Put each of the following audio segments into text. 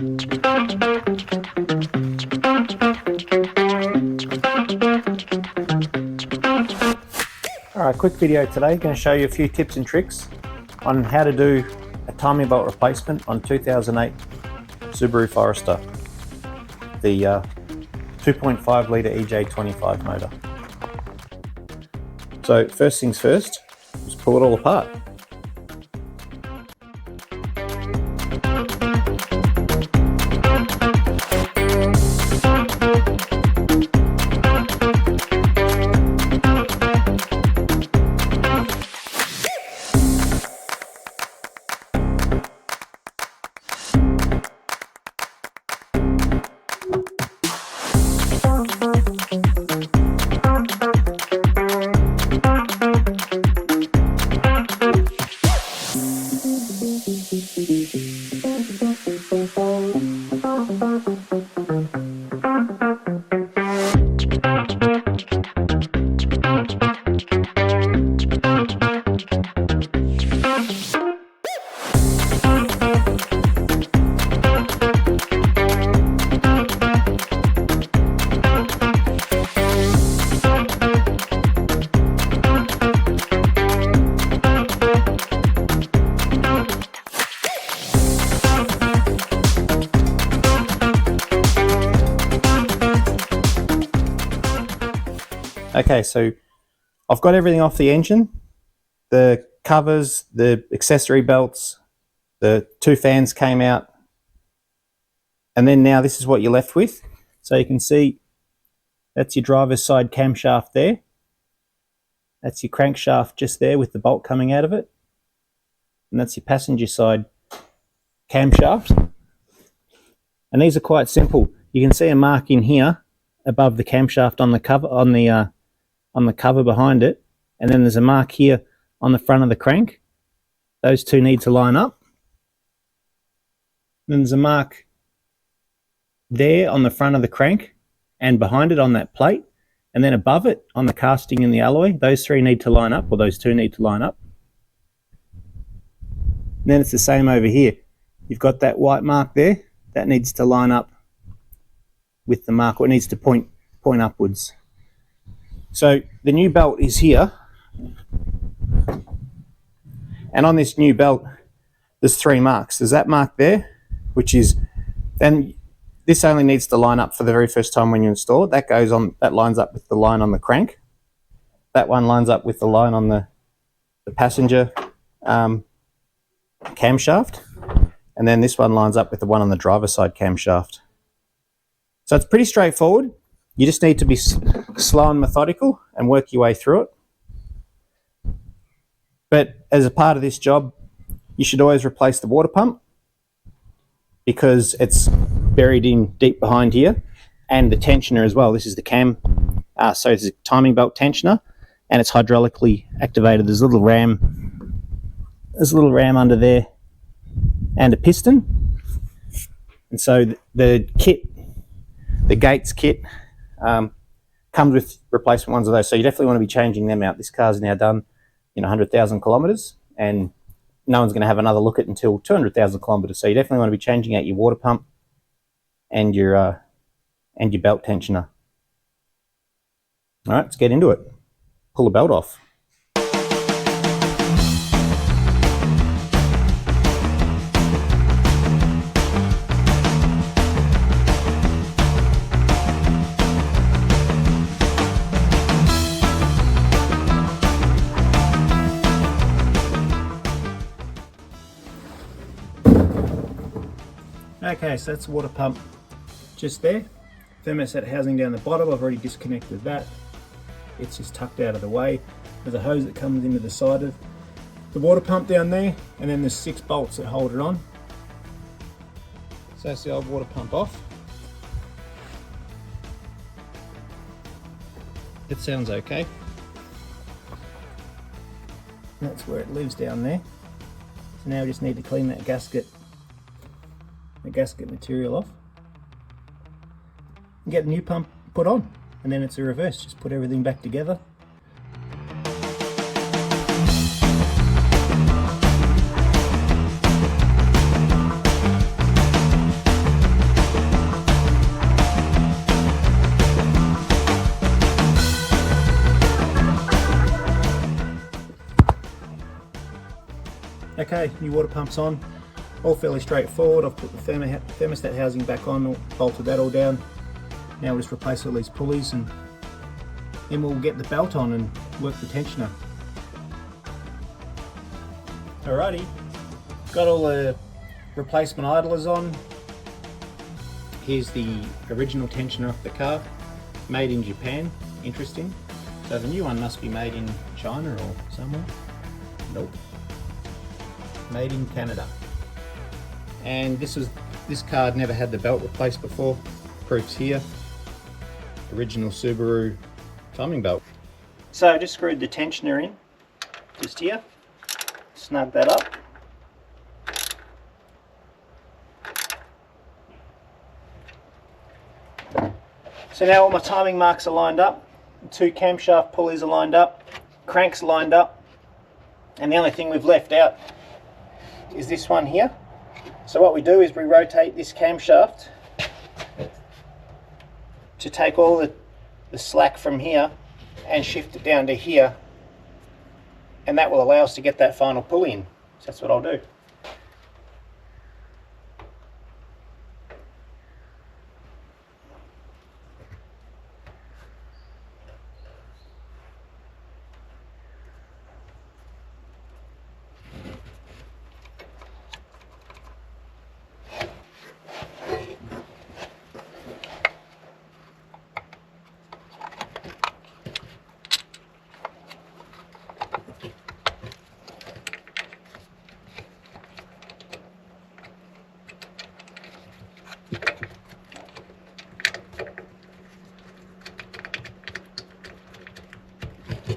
Alright, quick video today, going to show you a few tips and tricks on how to do a timing belt replacement on 2008 Subaru Forester, the 2.5 litre EJ25 motor. So first things first, just pull it all apart. Okay, so I've got everything off the engine, the covers, the accessory belts, the two fans came out, and then now this is what you're left with. So you can see that's your driver's side camshaft there. That's your crankshaft just there with the bolt coming out of it. And that's your passenger side camshaft. And these are quite simple. You can see a mark in here above the camshaft on the cover, on the cover behind it, and then there's a mark here on the front of the crank. Those two need to line up. Then there's a mark there on the front of the crank and behind it on that plate, and then above it on the casting and the alloy. Those three need to line up, or those two need to line up. And then it's the same over here. You've got that white mark there, that needs to line up with the mark, or it needs to point upwards. So the new belt is here, and on this new belt there's three marks. There's that mark there, which is, then this only needs to line up for the very first time when you install it. That goes on, that lines up with the line on the crank. That one lines up with the line on the passenger camshaft, and then this one lines up with the one on the driver's side camshaft. So it's pretty straightforward. You just need to be slow and methodical and work your way through it. But as a part of this job, you should always replace the water pump, because it's buried in deep behind here, and the tensioner as well. This is the so it's a timing belt tensioner, and it's hydraulically activated. There's a little ram under there and a piston. And so the kit, the Gates kit, comes with replacement ones of those, so you definitely want to be changing them out. This car's now done 100,000 kilometers, and no one's going to have another look at it until 200,000 kilometers. So you definitely want to be changing out your water pump and your belt tensioner. All right, let's get into it. Pull the belt off. Okay, so that's the water pump just there. Thermostat housing down the bottom, I've already disconnected that. It's just tucked out of the way. There's a hose that comes into the side of the water pump down there, and then there's 6 bolts that hold it on. So that's the old water pump off. It sounds okay. That's where it lives down there. So now we just need to clean that gasket material off and get the new pump put on, and then it's a reverse. Just put everything back together. Okay, new water pump's on. All fairly straightforward. I've put the thermostat housing back on, bolted that all down. Now we'll just replace all these pulleys and then we'll get the belt on and work the tensioner. Alrighty, got all the replacement idlers on. Here's the original tensioner off the car, made in Japan. Interesting. So the new one must be made in China or somewhere. Nope. Made in Canada. And this car had never had the belt replaced before. Proofs here. Original Subaru timing belt. So I just screwed the tensioner in, just here. Snug that up. So now all my timing marks are lined up, 2 camshaft pulleys are lined up, cranks lined up, and the only thing we've left out is this one here. So what we do is we rotate this camshaft to take all the slack from here and shift it down to here, and that will allow us to get that final pulley in. So that's what I'll do.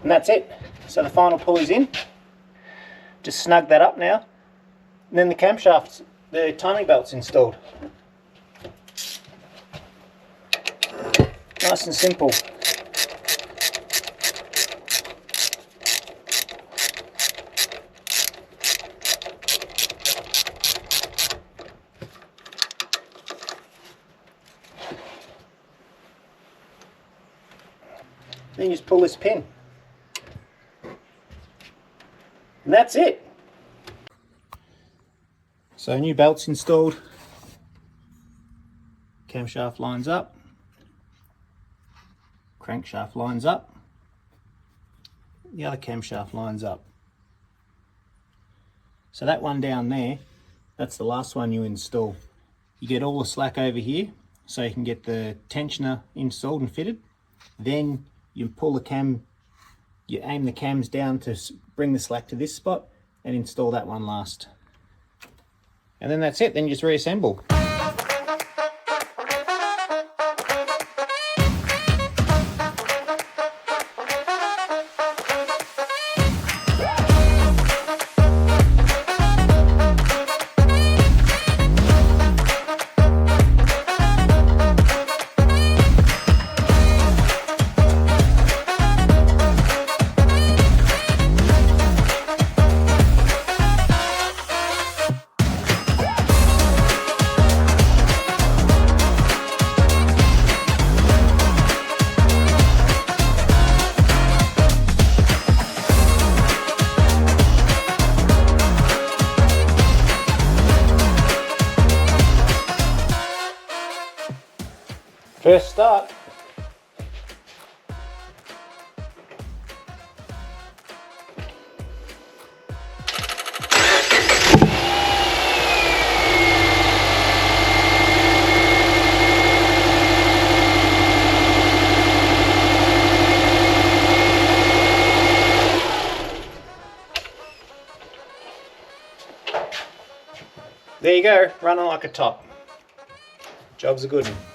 And that's it. So the final pulley's in. Just snug that up now. And then the camshafts, the timing belt's installed. Nice and simple. Then you just pull this pin. And that's it. So new belt's installed. Camshaft lines up. Crankshaft lines up. The other camshaft lines up. So that one down there, that's the last one you install. You get all the slack over here, so you can get the tensioner installed and fitted. Then you pull the cam, you aim the cams down to bring the slack to this spot and install that one last. And then that's it, then you just reassemble. First start. There you go, running like a top. Job's a good one.